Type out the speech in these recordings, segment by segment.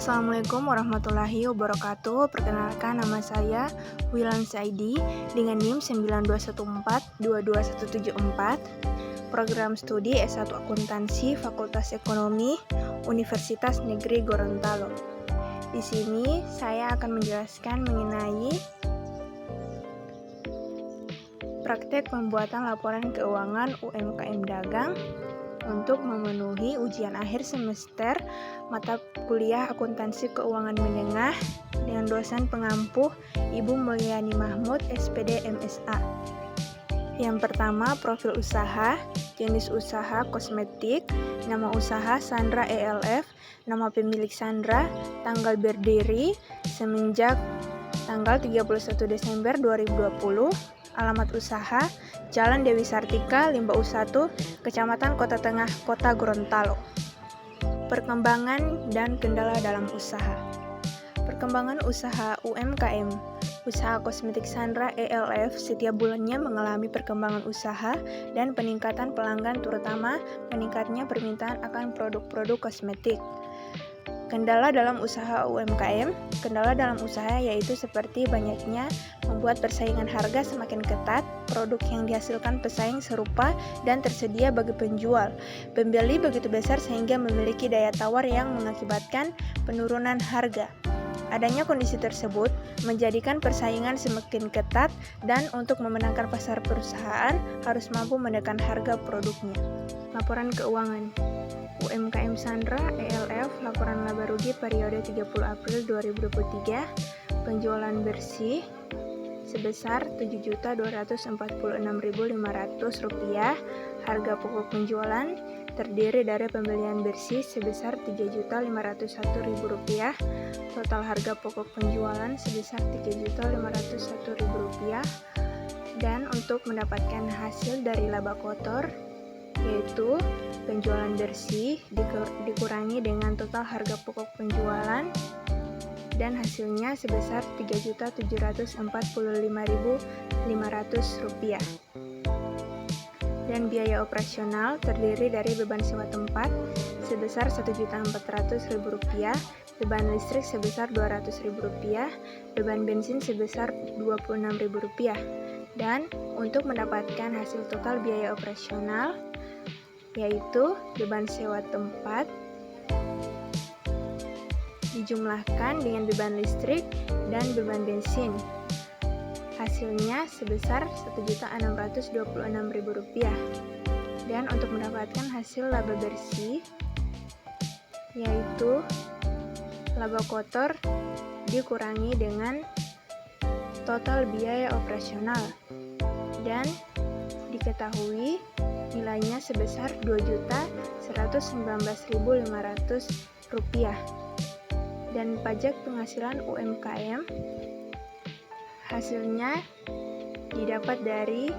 Assalamualaikum warahmatullahi wabarakatuh. Perkenalkan, nama saya Wilan Saidi dengan NIM 9214221174, program studi S1 Akuntansi Fakultas Ekonomi Universitas Negeri Gorontalo. Di sini saya akan menjelaskan mengenai praktek pembuatan laporan keuangan UMKM dagang untuk memenuhi ujian akhir semester mata kuliah Akuntansi Keuangan Menengah dengan dosen pengampu Ibu Mulyani Mahmud, SPD MSA. Yang pertama, profil usaha, jenis usaha kosmetik, nama usaha Sandra ELF, nama pemilik Sandra, tanggal berdiri semenjak tanggal 31 Desember 2020, alamat usaha Jalan Dewi Sartika, Limbau 1, Kecamatan Kota Tengah, Kota Gorontalo. Perkembangan dan kendala dalam usaha. Perkembangan usaha UMKM. Usaha kosmetik Sandra ELF setiap bulannya mengalami perkembangan usaha dan peningkatan pelanggan, terutama meningkatnya permintaan akan produk-produk kosmetik. Kendala dalam usaha UMKM. Kendala dalam usaha yaitu seperti banyaknya membuat persaingan harga semakin ketat, produk yang dihasilkan pesaing serupa dan tersedia bagi penjual. Pembeli begitu besar sehingga memiliki daya tawar yang mengakibatkan penurunan harga. Adanya kondisi tersebut menjadikan persaingan semakin ketat dan untuk memenangkan pasar perusahaan harus mampu menekan harga produknya. Laporan keuangan UMKM Sandra ELF, laporan laba rugi periode 30 April 2023, penjualan bersih sebesar Rp7.246.500, harga pokok penjualan terdiri dari pembelian bersih sebesar Rp3.501.000, total harga pokok penjualan sebesar Rp3.501.000, dan untuk mendapatkan hasil dari laba kotor yaitu penjualan bersih dikurangi dengan total harga pokok penjualan dan hasilnya sebesar Rp3.745.500. Dan biaya operasional terdiri dari beban sewa tempat sebesar Rp1.400.000, beban listrik sebesar Rp200.000, beban bensin sebesar Rp26.000. Dan untuk mendapatkan hasil total biaya operasional yaitu beban sewa tempat dijumlahkan dengan beban listrik dan beban bensin. Hasilnya sebesar Rp1.626.000. Dan untuk mendapatkan hasil laba bersih yaitu laba kotor dikurangi dengan total biaya operasional dan diketahui nilainya sebesar Rp2.119.500 dan pajak penghasilan UMKM hasilnya didapat dari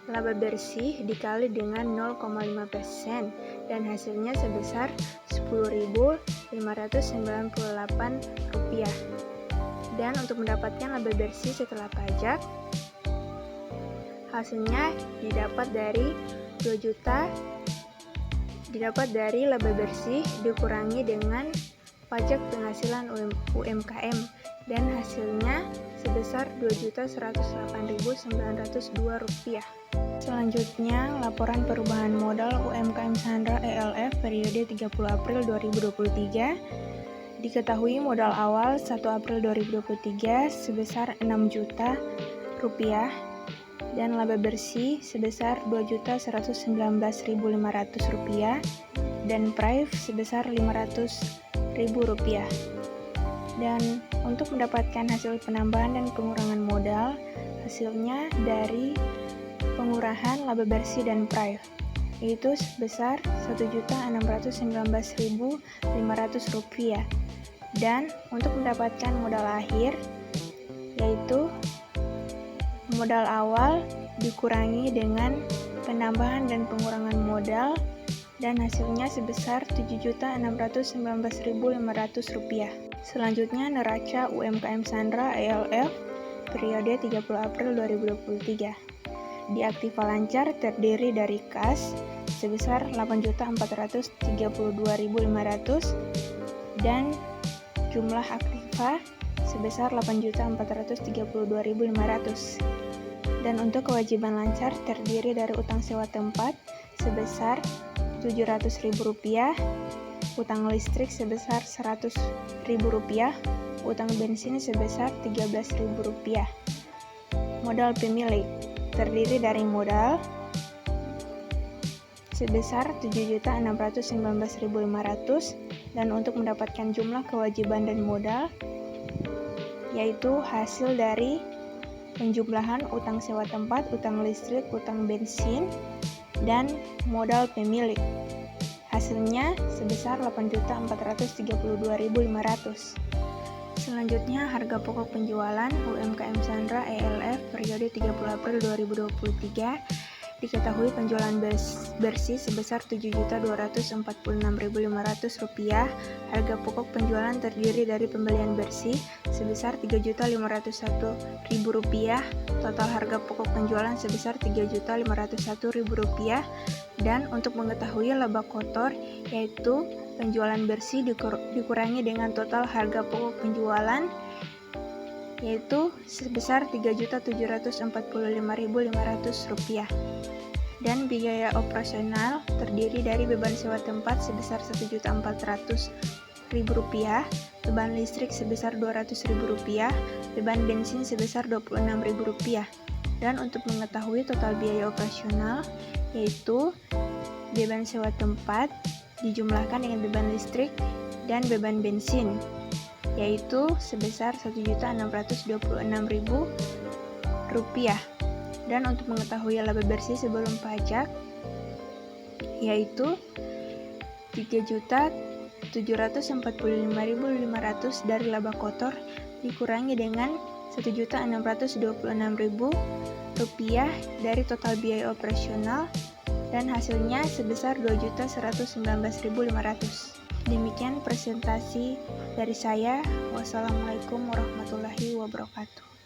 laba bersih dikali dengan 0,5% dan hasilnya sebesar Rp10.598. Dan untuk mendapatkan laba bersih setelah pajak hasilnya didapat dari laba bersih dikurangi dengan pajak penghasilan UMKM dan hasilnya sebesar Rp2.108.902. Selanjutnya, laporan perubahan modal UMKM Sandra ELF periode 30 April 2023. Diketahui modal awal 1 April 2023 sebesar Rp6 juta dan laba bersih sebesar Rp2.119.500 dan prive sebesar Rp500.000. Dan untuk mendapatkan hasil penambahan dan pengurangan modal, hasilnya dari pengurahan laba bersih dan prive yaitu sebesar Rp1.619.500. Dan untuk mendapatkan modal akhir yaitu modal awal dikurangi dengan penambahan dan pengurangan modal dan hasilnya sebesar Rp7.619.500. Selanjutnya, neraca UMKM Sandra ELF periode 30 April 2023. Di aktiva lancar terdiri dari kas sebesar Rp8.432.500 dan jumlah aktiva sebesar 8.432.500. Dan untuk kewajiban lancar terdiri dari utang sewa tempat sebesar Rp700.000, utang listrik sebesar Rp100.000, utang bensin sebesar Rp13.000. Modal pemilik terdiri dari modal sebesar Rp7.619.500, dan untuk mendapatkan jumlah kewajiban dan modal yaitu hasil dari penjumlahan utang sewa tempat, utang listrik, utang bensin, dan modal pemilik. Hasilnya sebesar Rp8.432.500. Selanjutnya, harga pokok penjualan UMKM Sandra ELF periode 30 April 2023 diketahui penjualan bersih sebesar Rp7.246.500. Harga pokok penjualan terdiri dari pembelian bersih sebesar Rp3.501.000, total harga pokok penjualan sebesar Rp3.501.000, dan untuk mengetahui laba kotor yaitu penjualan bersih dikurangi dengan total harga pokok penjualan yaitu sebesar Rp3.745.500, dan biaya operasional terdiri dari beban sewa tempat sebesar Rp1.400.000, beban listrik sebesar Rp200.000, beban bensin sebesar Rp26.000. Dan untuk mengetahui total biaya operasional yaitu beban sewa tempat dijumlahkan dengan beban listrik dan beban bensin yaitu sebesar Rp1.626.000. Dan untuk mengetahui laba bersih sebelum pajak yaitu Rp3.745.500 dari laba kotor dikurangi dengan Rp1.626.000 dari total biaya operasional, dan hasilnya sebesar Rp2.119.500. Demikian presentasi dari saya. Wassalamualaikum warahmatullahi wabarakatuh.